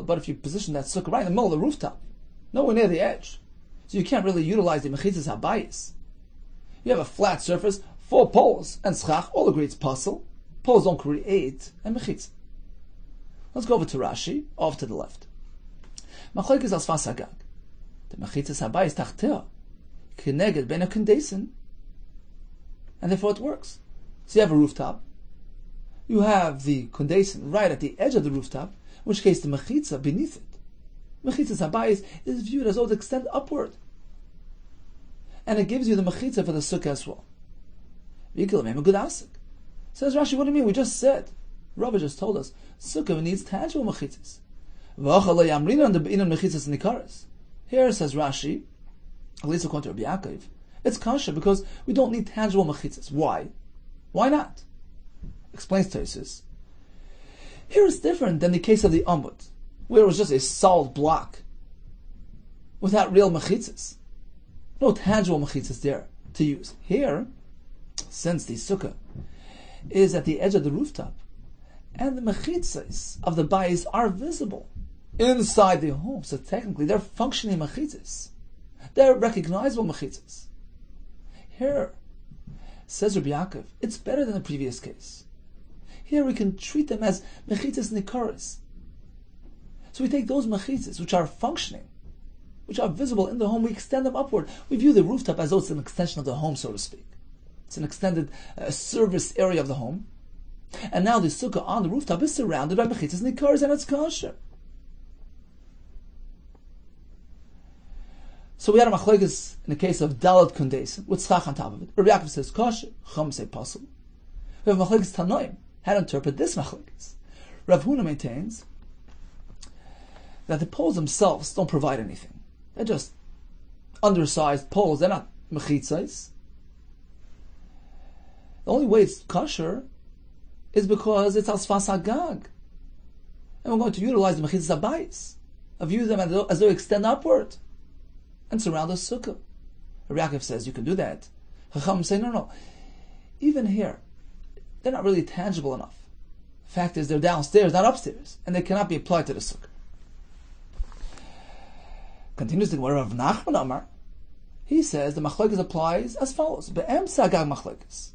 But if you position that sukkah right in the middle of the rooftop, nowhere near the edge, so you can't really utilize the mechitzas habayis. You have a flat surface, 4 poles, and SUKKAH, all agree it's puzzle. Poles don't create a mechitzah. Let's go over to Rashi, off to the left. Machlekes Asfas Agag. The mechitzas habayis tachtea, keneged ben a kundesin, and therefore it works. So you have a rooftop, you have the kundesin right at the edge of the rooftop, in which case the mechitza beneath it, mechitzas habayis, is viewed as though it extends upward, and it gives you the mechitza for the sukkah as well. Says Rashi, what do you mean? We just said, Rabbi just told us, sukkah needs tangible mechitzas. Here says Rashi, at least according to Rabbi Yaakov, it's kosher because we don't need tangible mechitzas. Why? Why not? Explains Tosfos. Here it's different than the case of the amud, where it was just a solid block without real mechitzas. No tangible mechitzas there to use. Here, since the sukkah is at the edge of the rooftop, and the mechitzas of the bayis are visible inside the home, so technically they're functioning mechitzas. They're recognizable mechitzas. Here, says Rabbi Yaakov, it's better than the previous case. Here we can treat them as mechitzas nikaris. So we take those mechitzas which are functioning, which are visible in the home, we extend them upward. We view the rooftop as though it's an extension of the home, so to speak. It's an extended service area of the home. And now the sukkah on the rooftop is surrounded by mechitzas nikaris, and it's kosher. So we had a machlekes in the case of Dalet Kundesin with SUKKAH on top of it. Rabbi Yaakov says kosher, Chum say puzzle. We have machlekes Tanoim. How to interpret this machlekes? Rav Huna maintains that the poles themselves don't provide anything. They're just undersized poles. They're not mechitzas. The only way it's kosher is because it's Asfas Agag, and we're going to utilize the mechitzas habayis. I view them as though they extend upward and surround the sukkah. Rabbi Yaakov says you can do that. Chacham say no. Even here, they're not really tangible enough. The fact is they're downstairs, not upstairs, and they cannot be applied to the sukkah. Continues the Gemara of Nachman Amar. He says the machlekes applies as follows: Be'em sagag machlekes.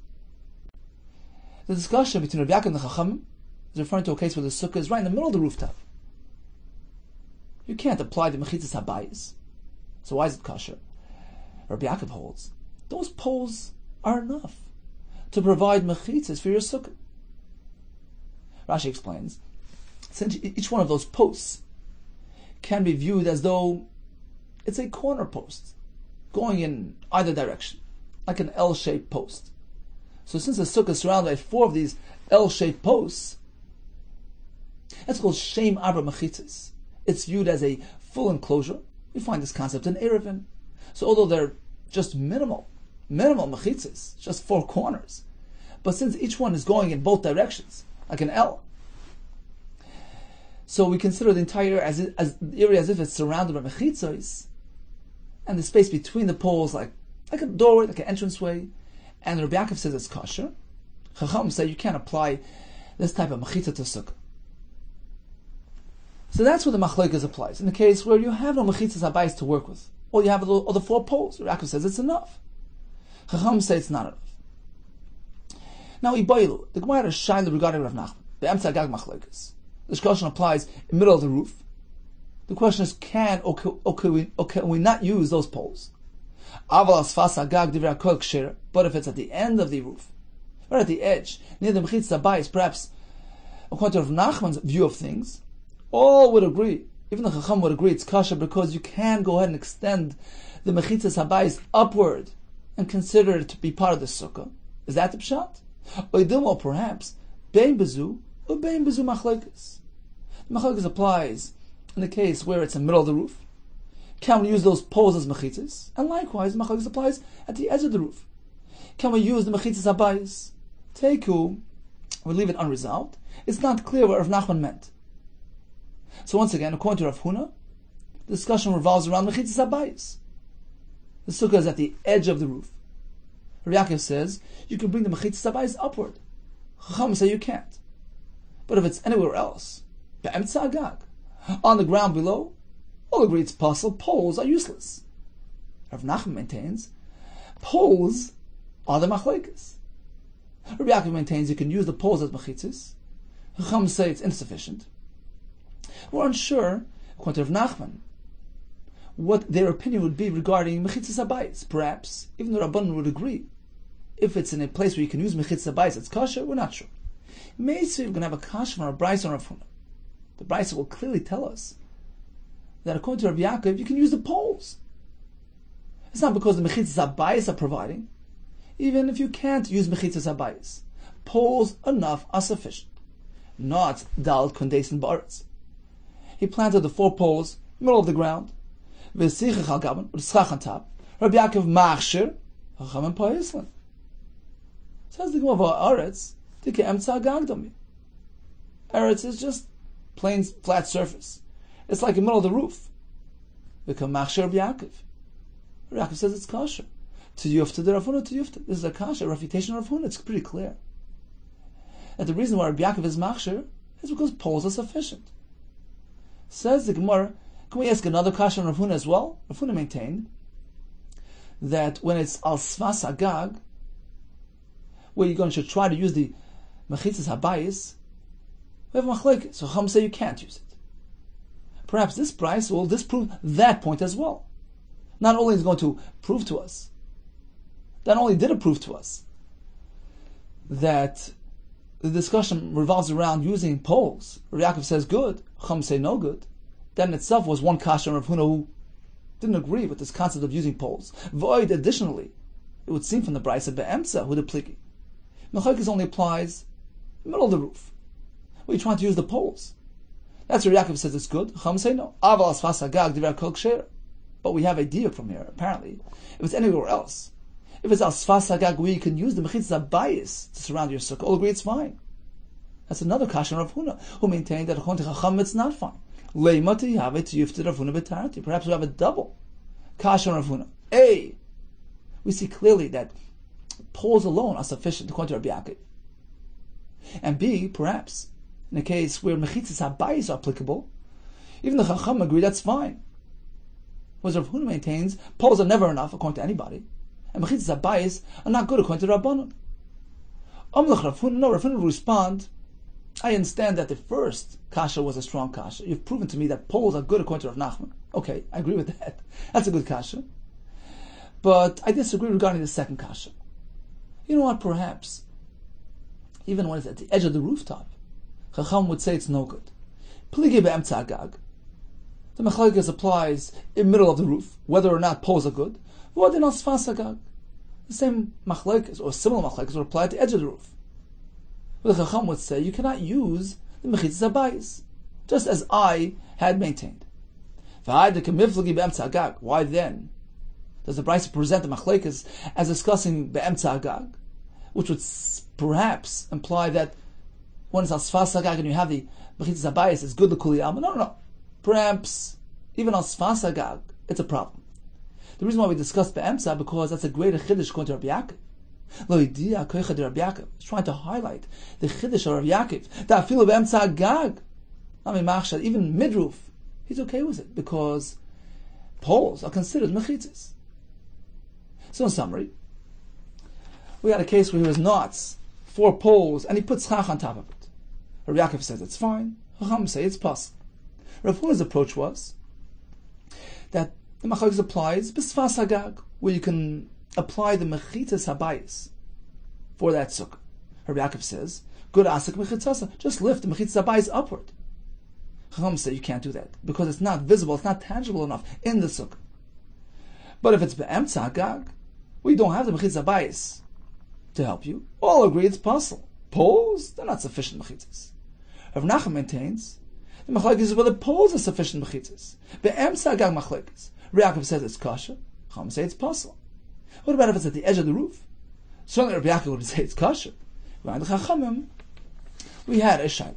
The discussion between Rabbi Yaakov and the Chacham is referring to a case where the sukkah is right in the middle of the rooftop. You can't apply the mechitzas habayis. So why is it kosher? Rabbi Yaakov holds those poles are enough to provide mechitzas for your sukkah. Rashi explains, since each one of those posts can be viewed as though it's a corner post going in either direction, like an L-shaped post. So since the sukkah is surrounded by 4 of these L-shaped posts, that's called Shem Arba Mechitzas. It's viewed as a full enclosure. We find this concept in Erevin. So although they're just minimal mechitzas, just 4 corners, but since each one is going in both directions, like an L, so we consider the entire area as if it's surrounded by mechitzos, and the space between the poles like a doorway, like an entranceway, and Rabbi Yaakov says it's kosher. Chacham say you can't apply this type of mechitzah to sukkah. So that's where the machlokes applies. In the case where you have no mechitzas habayis to work with, or you have all the 4 poles, Rabbi Yaakov says it's enough. Chacham say it's not enough. Now, Iboilu, the Gemara is shaila regarding Rav Nachman, the Emtza Gag machlokes. This question applies in the middle of the roof. The question is, can we not use those poles? But if it's at the end of the roof, or at the edge, near the mechitzas habayis, perhaps according to Rav Nachman's view of things, all would agree, even the Chacham would agree it's kosher because you can go ahead and extend the mechitzas habayis upward and consider it to be part of the sukkah. Is that the pshat? Or perhaps bein bezu or bein bezu machlokes. The machlokes applies in the case where it's in the middle of the roof. Can we use those poles as mechitzas? And likewise, the machlokes applies at the edge of the roof. Can we use the mechitzas habayis? Teiku, we leave it unresolved. It's not clear what Rav Nachman meant. So once again, according to Rav Huna, the discussion revolves around mechitzas habayis. The sukkah is at the edge of the roof. Rabbi Yaakov says you can bring the mechitzas habayis upward. Chacham say you can't. But if it's anywhere else, be'emtza agag, on the ground below, all agree it's possible. Poles are useless. Rav Nachman maintains poles are the machlokes. Rabbi Yaakov maintains you can use the poles as mechitzas. Chacham say it's insufficient. We're unsure, according to Rav Nachman, what their opinion would be regarding mechitzas habayis. Perhaps even the Rabbanan would agree. If it's in a place where you can use mechitzas habayis, it's kosher. We're not sure. Maybe we're going to have a kasha from our Brisa and Rav Huna. The Brisa will clearly tell us that according to Rabbi Yaakov, you can use the poles. It's not because the mechitzas habayis are providing. Even if you can't use mechitzas habayis, poles enough are sufficient. Not dal kondesin ba'aretz. He planted the 4 poles, middle of the ground, with schach on top. Rabbi Yaakov machshir, Chacham and Pa'islan. Says the Gemara of Aretz, Tike Emtza Gagdami. Eretz is just plain flat surface. It's like the middle of the roof. Become machshir Rabbi Yaakov. Rabbi Yaakov says it's kosher. To yufta the Rav Huna to yufta. This is a kasha, a refutation of Rav Huna. It's pretty clear. And the reason why Rabbi Yaakov is machshir is because poles are sufficient. Says the Gemara, can we ask another kasha on Rav Huna as well? Rav Huna maintained that when it's al svas agag, where you're going to try to use the mechitzas habayis, we have machlokes. So Chacham say you can't use it. Perhaps this price will disprove that point as well. Not only is it going to prove to us, not only did it prove to us that the discussion revolves around using poles. Rabbi Yaakov says good, Chacham say no good. That in itself was one kasha of Rav Huna who didn't agree with this concept of using poles. Void, additionally, it would seem from the Brisa be'emtza who the pligi. Machlokes only applies in the middle of the roof, where you're trying to use the poles. That's where Yaakov says it's good. Chacham say no. Aval asfas hagag divrei kol ksher. But we have a deal from here, apparently. If it's anywhere else, if it's asfas hagag where you can use the mechitzas habayis to surround your sukkah, all agree it's fine. That's another kasha of Huna, who maintained that according to Chacham it's not fine. Leimati have it yufted Rav Huna b'tarati. Perhaps we have a double kasha of Huna. A, we see clearly that poles alone are sufficient according to Rabbi Yaakov. And B, perhaps in a case where mechitzas habayis are applicable, even the Chacham agree that's fine. Whereas Rav Huna maintains poles are never enough according to anybody, and mechitzas habayis are not good according to Rabbanon. Rav Huna will respond, I understand that the first kasha was a strong kasha. You've proven to me that poles are good according to Rav Nachman. Okay, I agree with that. That's a good kasha. But I disagree regarding the second kasha. You know what, perhaps, even when it's at the edge of the rooftop, Chacham would say it's no good. Pligi be'emtza agag. The machlokes applies in the middle of the roof, whether or not poles are good. V'odin al sfas agag. The same machlokes, or similar machlokes, would apply to the edge of the roof. But the Chacham would say you cannot use the mechitzas habayis, just as I had maintained. Why then does the Brisa present the machlokes as discussing be'emtza agag, which would perhaps imply that when it's al sfas agag and you have the mechitzas habayis, it's good l'kuli alma? No. Perhaps even al sfas agag, it's a problem. The reason why we discussed be'emtza because that's a greater chiddush according to Rabbi Yaakov. Lo idea koicha de Rabbi Yaakov. He's trying to highlight the chiddush of Rabbi Yaakov. Da afilu be'emtza agag. Even mid-roof, he's okay with it because poles are considered mechitzas. So in summary, we had a case where he was knots 4 poles and he put SUKKAH on top of it. Rabbi Yaakov says it's fine. Chacham say it's possible. Rav Huda's approach was that the machlokes applies b'sfas agag, where you can apply the mechitzas habayis for that sukkah. Rabbi Yaakov says, good asik mechitzasa, just lift the mechitzas habayis upward. Chacham say you can't do that because it's not visible, it's not tangible enough in the sukkah. But if it's be'emtza agag, we don't have the mechitzas habayis to help you. All agree it's possible. Poles, they're not sufficient mechitzas. Rav Nachman maintains the machlokes is whether poles are sufficient mechitzas. Be'emtza agag machlokes. Rabbi Yaakov says it's kosher. Chacham say it's possible. What about if it's at the edge of the roof? Certainly Rabbi Yaakov would say it's kosher. Around the Chachamim, we had a shayla.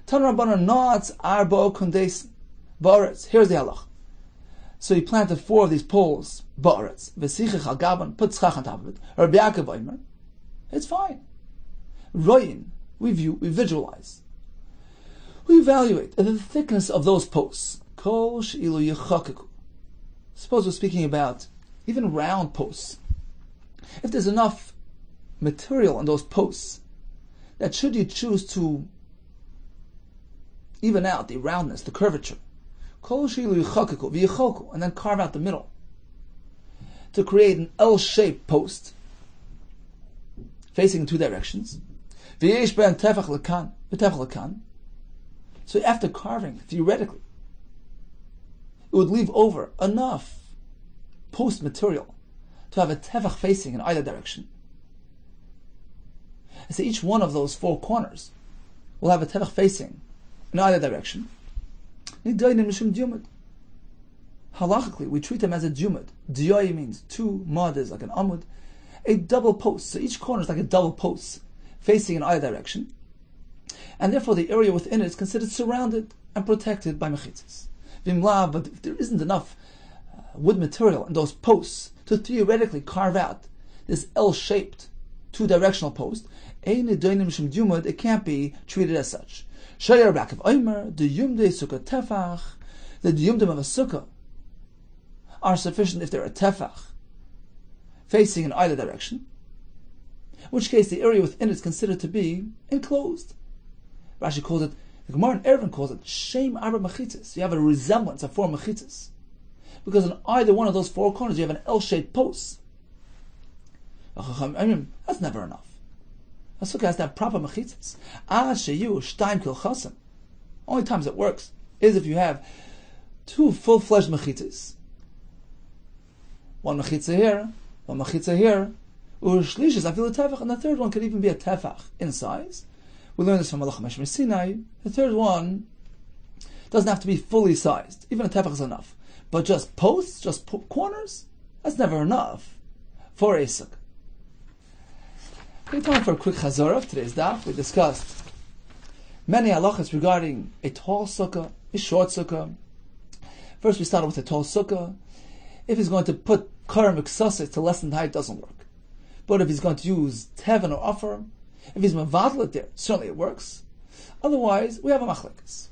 Tan Rabbanan knots arbo kundesen ba'aretz. Here's the halach. So he planted 4 of these poles ba'aretz. V'sichich al gaban, put SUKKAH on top of it. Rabbi Yaakov omer, it's fine. Royin, we visualize. We evaluate the thickness of those posts. Kol she'ilu yechakeku. Suppose we're speaking about even round posts. If there's enough material on those posts that should you choose to even out the roundness, the curvature, kol she'ilu yechakeku v'yecholku, and then carve out the middle to create an L-shaped post facing in 2 directions. V'yesh ben tefach lekan, v'tefach lekan. So after carving, theoretically, it would leave over enough post material to have a tefach facing in either direction. And so each one of those 4 corners will have a tefach facing in either direction. Halachically, we treat them as a djumad. Diyai means 2, mad is like an amud, a double post. So each corner is like a double post facing in either direction. And therefore the area within it is considered surrounded and protected by mechitzas. But if there isn't enough wood material in those posts to theoretically carve out this L-shaped 2-directional post, it can't be treated as such. The diyumdim of a sukkah are sufficient if they're a tefach facing in either direction, in which case the area within it is considered to be enclosed. Rashi calls it, the Gemara in Eruvin calls it Shem Arba Mechitzas. You have a resemblance of 4 mechitzas, because in either one of those 4 corners you have an L-shaped post. That's never enough. A sukkah has to have proper mechitzas. Only times it works is if you have 2 full-fledged mechitzas. 1 mechitza here, 1 mechitza here, and the third one could even be a tefach in size. We learn this from Malach Meshmer Sinai. The third one doesn't have to be fully sized. Even a tefach is enough. But just posts, just corners, that's never enough for a sukkah. Okay, time for a quick chazorah of today's daf. We discussed many halachas regarding a tall sukkah, a short sukkah. First we started with a tall sukkah. If he's going to put karam miksasis to lessen the height, it doesn't work. But if he's going to use teven or offer, if he's mavadl it there, certainly it works. Otherwise, we have a machlekes.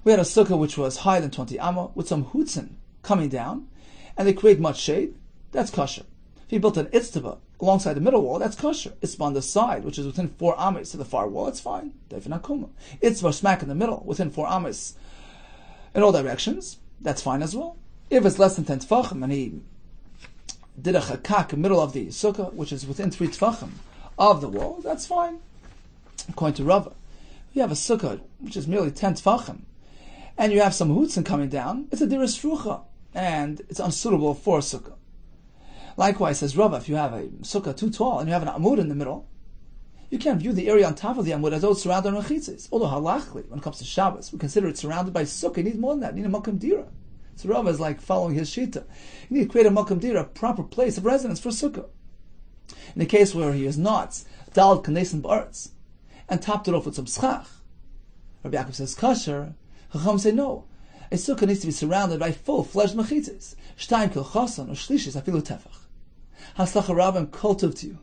We had a sukkah which was higher than 20 amma, with some hutzin coming down, and they create much shade. That's kosher. If he built an itztava alongside the middle wall, that's kosher. Itztava on the side, which is within 4 amas to the far wall, that's fine. Definakuma. Itztava smack in the middle, within 4 amas in all directions, that's fine as well. If it's less than 10 tfachim, and he did a chakak in the middle of the sukkah, which is within 3 tfachim of the wall, that's fine. According to Rava, you have a sukkah, which is merely 10 tfachim, and you have some hutzin coming down, it's a diras shrucha, and it's unsuitable for a sukkah. Likewise, says Rava, if you have a sukkah too tall and you have an amud in the middle, you can't view the area on top of the amud as though it's surrounded by mechitzes. Although halachically, when it comes to Shabbos, we consider it surrounded by sukkah. You need more than that. You need a makam dira. So Rava is like following his shita. You need to create a makam dira, a proper place of residence for sukkah. In the case where he is not daled kanesim ba'aretz and topped it off with some schach, Rabbi Yaakov says kasher. Chacham say no. A sukkah needs to be surrounded by full-fledged mechitzes. Shtayim kil chasan or shlishis afilu tefach. Haslach rabim kol tov to you.